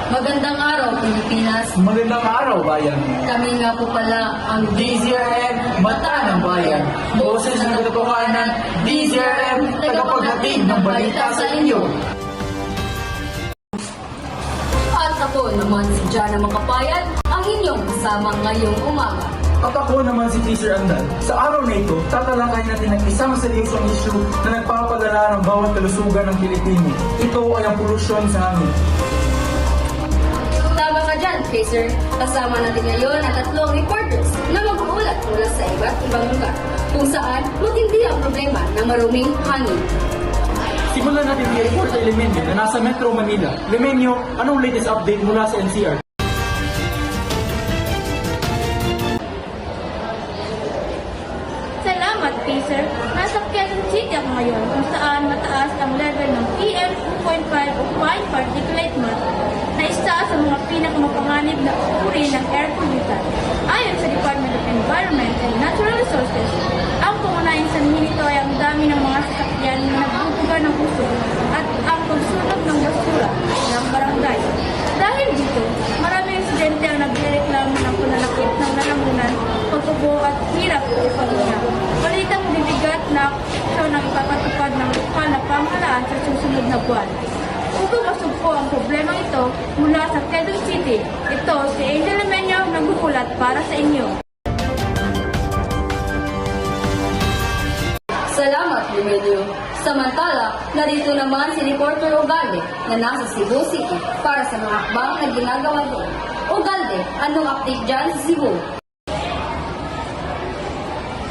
Magandang araw, Pilipinas. Magandang araw, bayan. Kami nga po pala ang DZRM, Mata ng Bayan. Boses ng katotohanan, DZRM, tagapaghatid ng balita sa inyo. At ako naman si Jana Makapayan, ang inyong kasama ngayong umaga. At ako naman si Teaser Andal. Sa araw na ito, tatalakayin natin ang isang seryosong issue na nagpapadala ng bawat kalusugan ng Pilipino. Ito ay ang polusyon sa hangin. Tama ka dyan, Tracer. Kasama natin ngayon ang tatlong reporters na mag-uulat mula sa iba't ibang lugar kung saan matindi ang problema ng maruming hangin. Simulan natin kay Reporter Lemenyo na nasa Metro Manila. Lemenyo, anong latest update mula sa NCR? Salamat, Pacer. Nasa Quezon City ako ngayon kung saan mataas ang level ng PM 2.5 o fine particulate matter na isa sa mga pinakamapanganib na uri ng air pollutant. Ayon sa Department of Environment and Natural Resources, ang pangunahing sanhi nito ay ang dami ng mga sasakyan na nagbubuga ng usok at ang pagsunog ng basura ng barangay. Dahil dito, maraming residente ang nagrereklamo ng pananakit ng lalamunan, pagkubo at hirap sa paghinga. Palitang bibigat na aksyon ang ipapatupad ng lokal na pamahalaan sa susunod na buwan. Upang masugpo ang problema ito mula sa Quezon City, ito si Angel Lemenyo nagbubulat para sa inyo. Salamat, Lemenyo. Samantala, narito naman si Reporter Ugalde na nasa Cebu City para sa mga akbang na ginagawa doon. Ugalde, anong update dyan sa Cebu?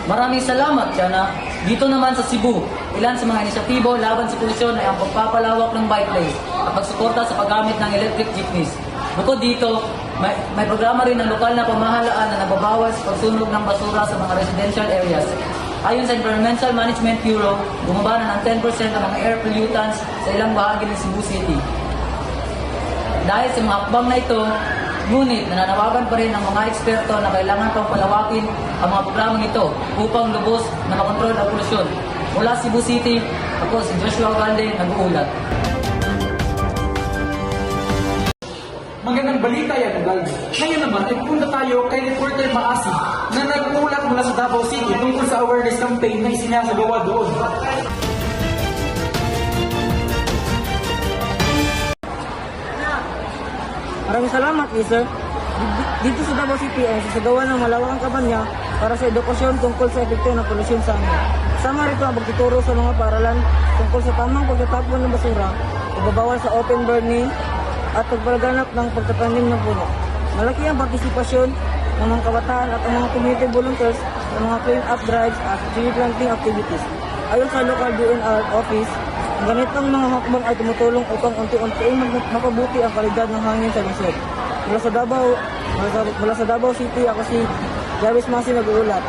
Maraming salamat, Jana. Dito naman sa Cebu, ilan sa mga inisyatibo laban sa polusyon ay ang pagpapalawak ng bike lanes at pagsuporta sa paggamit ng electric jeepneys. Bukod dito, may programa rin ng lokal na pamahalaan na nagbabawas sa pagsunog ng basura sa mga residential areas. Ayon sa Environmental Management Bureau, bumaba na ng 10% ang mga air pollutants sa ilang bahagi ng Cebu City. Dahil sa mga akbang na ito, ngunit nananawagan pa rin ang mga eksperto na kailangan pang palawakin ang mga programang ito upang lubos na makontrol ang polusyon. Mula Cebu City, ako si Joshua Ugalde, nag-uulat. Magandang balita yan, Ugalde. Ngayon naman, ipupunta tayo kay Reporter Maasi na nag-uulat mula sa Davao City tungkol sa awareness campaign na isinasagawa doon. Maraming salamat, sir. Dito sa Davao City ay sasagawa ng malawakang kampanya para sa edukasyon tungkol sa epekto ng polusyon sa hangin. Kasama rito ang pagtuturo sa mga paaralan tungkol sa tamang pagtatapon ng basura, pagbabawal sa open burning, at pagpalaganap ng pagtatanim ng puno. Malaki ang partisipasyon ng mga kabataan at ang mga community volunteers sa mga clean-up drives at tree planting activities. Ayon sa local DNR office, ang ganitong mga hakbang ay tumutulong upang unti-unting mapabuti ang kalidad ng hangin sa lungsod. Mula sa Davao City, ako si Jarvis Masi nag-uulat.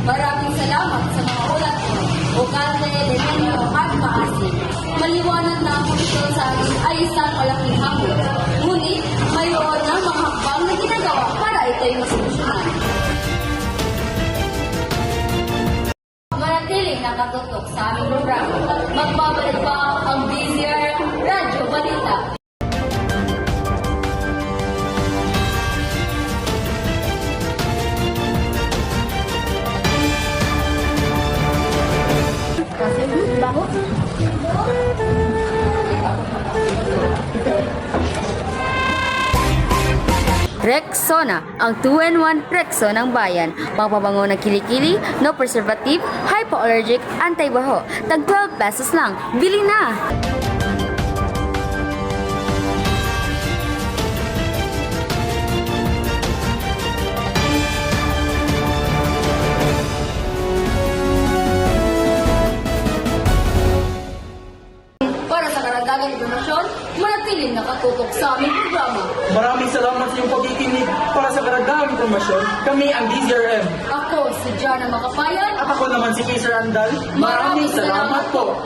Maraming salamat sa mga ulat mo, Ugalde, Lemenyo at Maasi. Maliwanag na ang polusyon sa atin ay isang malaking hamon. Ngunit, mayroon ng mga hakbang na ginagawa para ito'y masolusyonan. Manatiling nakatutok sa aming programa. Magbabalik pa ang DZR Radyo Balita. Kasi baho. Rexona, ang 2-in-1 Rexo ng bayan. Pangpabango ng kilikili, no preservative, hypoallergic, anti-baho. Tag 12 pesos lang. Bili na! Para sa karagdagang impormasyon, manatiling nakatutok sa aming programa. Maraming salamat sa iyong pagkikinig. Para sa karagdagang impormasyon, kami ang DZRM. Ako si Jana Makapayan. At ako naman si Teaser Andal. Maraming salamat po.